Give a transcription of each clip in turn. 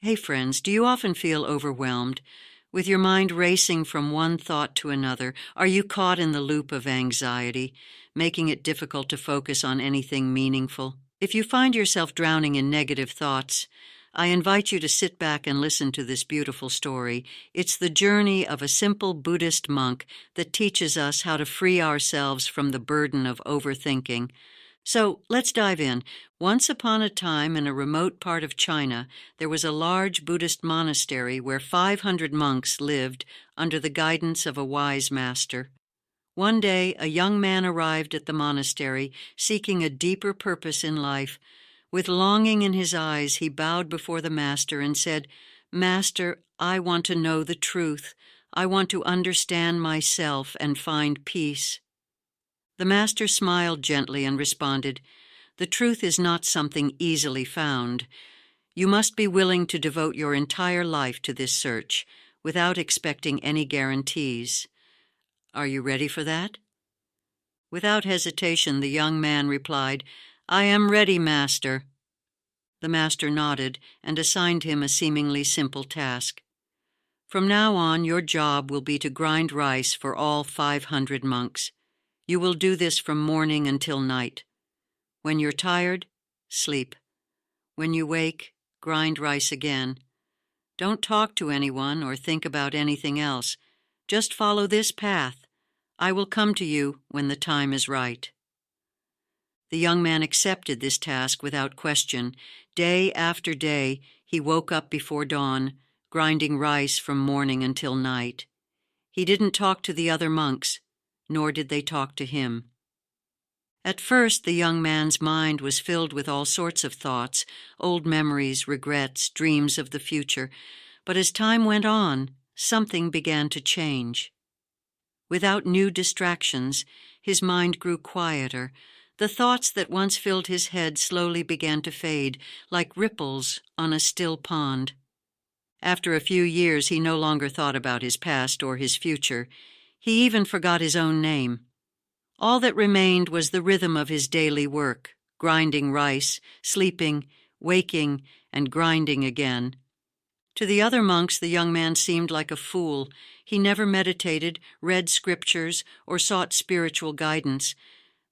Hey friends, do you often feel overwhelmed? With your mind racing from one thought to another, are you caught in the loop of anxiety, making it difficult to focus on anything meaningful? If you find yourself drowning in negative thoughts, I invite you to sit back and listen to this beautiful story. It's the journey of a simple Buddhist monk that teaches us how to free ourselves from the burden of overthinking. So let's dive in. Once upon a time, in a remote part of China, there was a large Buddhist monastery where 500 monks lived under the guidance of a wise master. One day, a young man arrived at the monastery, seeking a deeper purpose in life. With longing in his eyes, he bowed before the master and said, "Master, I want to know the truth. I want to understand myself and find peace." The master smiled gently and responded, "The truth is not something easily found. You must be willing to devote your entire life to this search, without expecting any guarantees. Are you ready for that?" Without hesitation, the young man replied, "I am ready, master." The master nodded and assigned him a seemingly simple task. "From now on, your job will be to grind rice for all 500 monks. You will do this from morning until night. When you're tired, sleep. When you wake, grind rice again. Don't talk to anyone or think about anything else. Just follow this path. I will come to you when the time is right." The young man accepted this task without question. Day after day, he woke up before dawn, grinding rice from morning until night. He didn't talk to the other monks, nor did they talk to him. At first, the young man's mind was filled with all sorts of thoughts, old memories, regrets, dreams of the future. But as time went on, something began to change. Without new distractions, his mind grew quieter. The thoughts that once filled his head slowly began to fade, like ripples on a still pond. After a few years, he no longer thought about his past or his future. He even forgot his own name. All that remained was the rhythm of his daily work, grinding rice, sleeping, waking, and grinding again. To the other monks, the young man seemed like a fool. He never meditated, read scriptures, or sought spiritual guidance.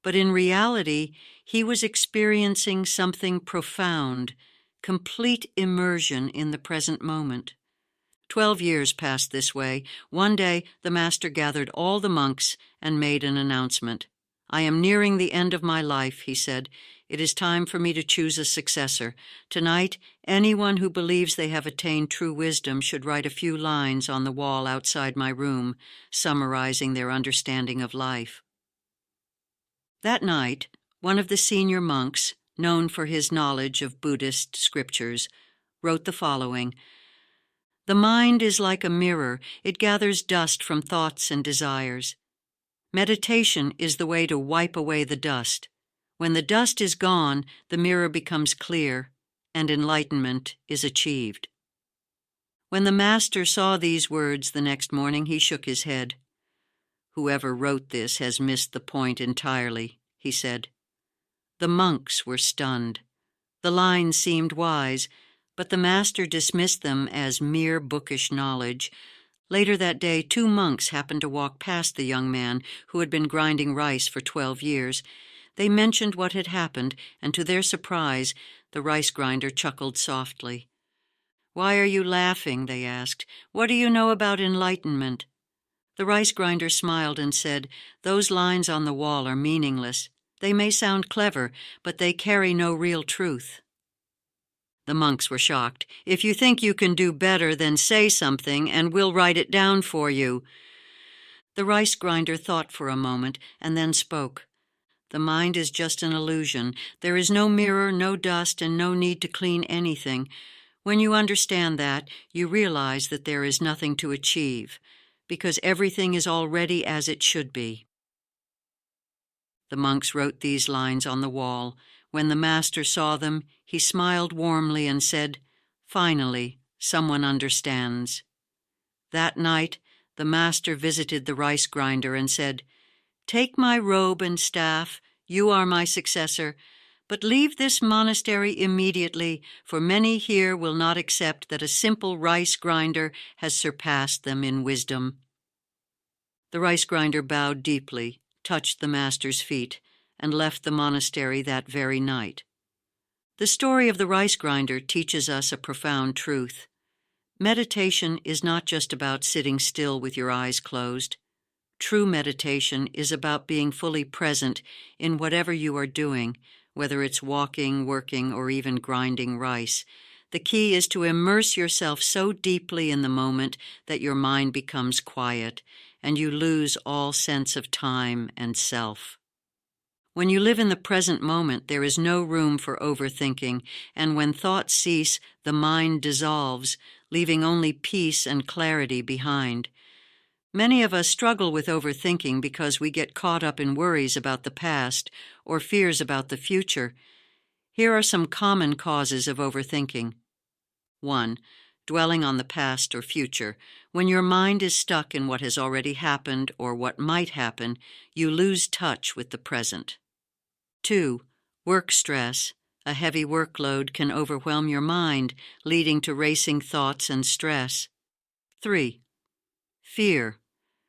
But in reality, he was experiencing something profound, complete immersion in the present moment. 12 years passed this way. One day, the master gathered all the monks and made an announcement. "I am nearing the end of my life," he said. "It is time for me to choose a successor. Tonight, anyone who believes they have attained true wisdom should write a few lines on the wall outside my room, summarizing their understanding of life." That night, one of the senior monks, known for his knowledge of Buddhist scriptures, wrote the following: "The mind is like a mirror. It gathers dust from thoughts and desires. Meditation is the way to wipe away the dust. When the dust is gone, the mirror becomes clear, and enlightenment is achieved." When the master saw these words the next morning, he shook his head. "Whoever wrote this has missed the point entirely," he said. The monks were stunned. The lines seemed wise, but the master dismissed them as mere bookish knowledge. Later that day, 2 monks happened to walk past the young man who had been grinding rice for 12 years. They mentioned what had happened, and to their surprise, the rice grinder chuckled softly. "Why are you laughing?" they asked. "What do you know about enlightenment?" The rice grinder smiled and said, "Those lines on the wall are meaningless. They may sound clever, but they carry no real truth." The monks were shocked. "If you think you can do better, then say something, and we'll write it down for you." The rice grinder thought for a moment, and then spoke. "The mind is just an illusion. There is no mirror, no dust, and no need to clean anything. When you understand that, you realize that there is nothing to achieve, because everything is already as it should be." The monks wrote these lines on the wall. When the master saw them, he smiled warmly and said, "Finally, someone understands." That night, the master visited the rice grinder and said, "Take my robe and staff. You are my successor. But leave this monastery immediately, for many here will not accept that a simple rice grinder has surpassed them in wisdom." The rice grinder bowed deeply, touched the master's feet, and left the monastery that very night. The story of the rice grinder teaches us a profound truth. Meditation is not just about sitting still with your eyes closed. True meditation is about being fully present in whatever you are doing, whether it's walking, working, or even grinding rice. The key is to immerse yourself so deeply in the moment that your mind becomes quiet and you lose all sense of time and self. When you live in the present moment, there is no room for overthinking, and when thoughts cease, the mind dissolves, leaving only peace and clarity behind. Many of us struggle with overthinking because we get caught up in worries about the past or fears about the future. Here are some common causes of overthinking. 1. Dwelling on the past or future. When your mind is stuck in what has already happened or what might happen, you lose touch with the present. 2. Work stress. A heavy workload can overwhelm your mind, leading to racing thoughts and stress. 3. Fear.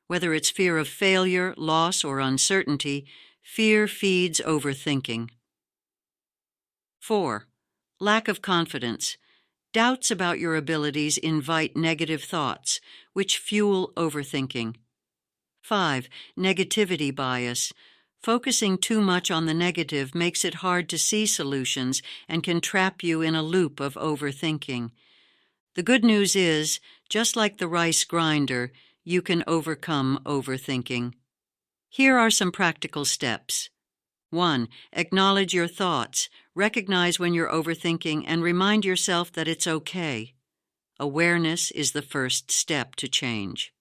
Whether it's fear of failure, loss, or uncertainty, fear feeds overthinking. 4. Lack of confidence. Doubts about your abilities invite negative thoughts, which fuel overthinking. 5. Negativity bias. Focusing too much on the negative makes it hard to see solutions and can trap you in a loop of overthinking. The good news is, just like the rice grinder, you can overcome overthinking. Here are some practical steps. 1. Acknowledge your thoughts. Recognize when you're overthinking and remind yourself that it's okay. Awareness is the first step to change.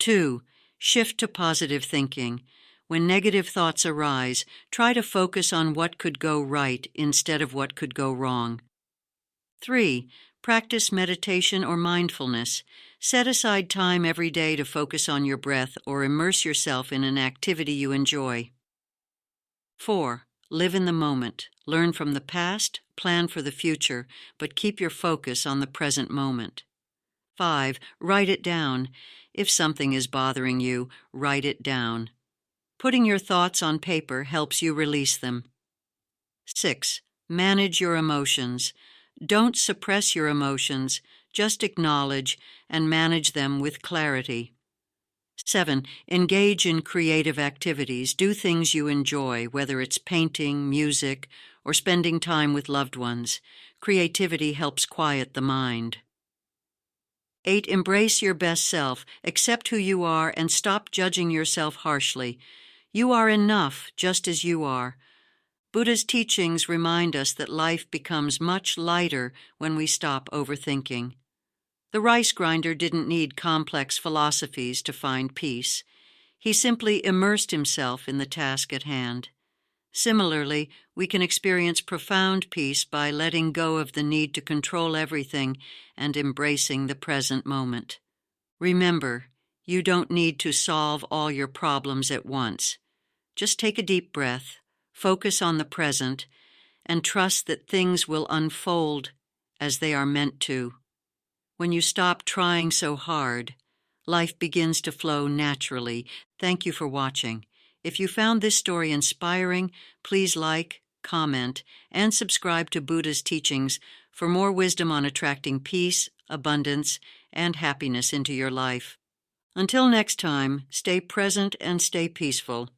2. Shift to positive thinking. When negative thoughts arise, try to focus on what could go right instead of what could go wrong. 3. Practice meditation or mindfulness. Set aside time every day to focus on your breath or immerse yourself in an activity you enjoy. 4. Live in the moment. Learn from the past, plan for the future, but keep your focus on the present moment. 5. Write it down. If something is bothering you, write it down. Putting your thoughts on paper helps you release them. 6. Manage your emotions. Don't suppress your emotions, just acknowledge and manage them with clarity. 7. Engage in creative activities. Do things you enjoy, whether it's painting, music, or spending time with loved ones. Creativity helps quiet the mind. 8. Embrace your best self. Accept who you are and stop judging yourself harshly. You are enough just as you are. Buddha's teachings remind us that life becomes much lighter when we stop overthinking. The rice grinder didn't need complex philosophies to find peace. He simply immersed himself in the task at hand. Similarly, we can experience profound peace by letting go of the need to control everything and embracing the present moment. Remember, you don't need to solve all your problems at once. Just take a deep breath, focus on the present, and trust that things will unfold as they are meant to. When you stop trying so hard, life begins to flow naturally. Thank you for watching. If you found this story inspiring, please like, comment, and subscribe to Buddha's teachings for more wisdom on attracting peace, abundance, and happiness into your life. Until next time, stay present and stay peaceful.